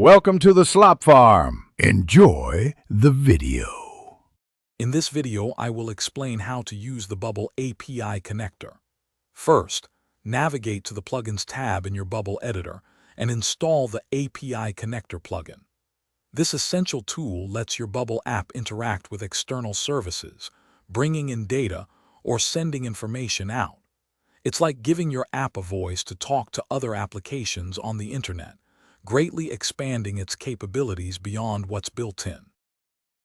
Welcome to the Slop Farm. Enjoy the video. In this video, I will explain how to use the Bubble API connector. First, navigate to the Plugins tab in your Bubble editor and install the API connector plugin. This essential tool lets your Bubble app interact with external services, bringing in data or sending information out. It's like giving your app a voice to talk to other applications on the internet, greatly expanding its capabilities beyond what's built in.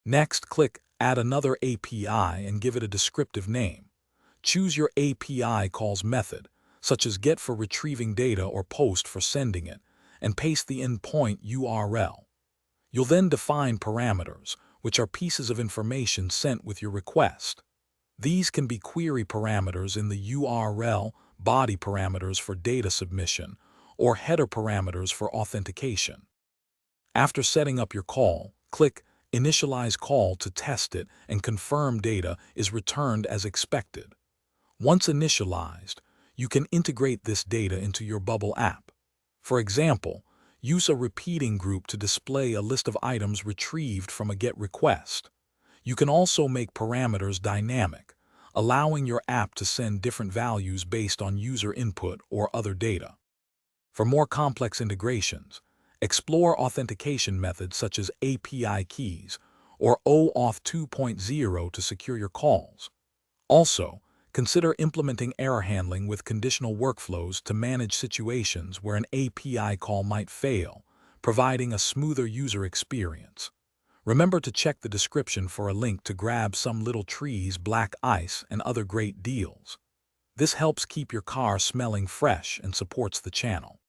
Next, click Add another API and give it a descriptive name. Choose your API calls method, such as GET for retrieving data or POST for sending it, and paste the endpoint URL. You'll then define parameters, which are pieces of information sent with your request. These can be query parameters in the URL, body parameters for data submission, or header parameters for authentication. After setting up your call, click Initialize Call to test it and confirm data is returned as expected. Once initialized, you can integrate this data into your Bubble app. For example, use a repeating group to display a list of items retrieved from a GET request. You can also make parameters dynamic, allowing your app to send different values based on user input or other data. For more complex integrations, explore authentication methods such as API keys or OAuth 2.0 to secure your calls. Also, consider implementing error handling with conditional workflows to manage situations where an API call might fail, providing a smoother user experience. Remember to check the description for a link to grab some little trees, black ice, and other great deals. This helps keep your car smelling fresh and supports the channel.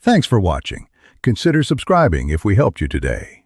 Thanks for watching. Consider subscribing if we helped you today.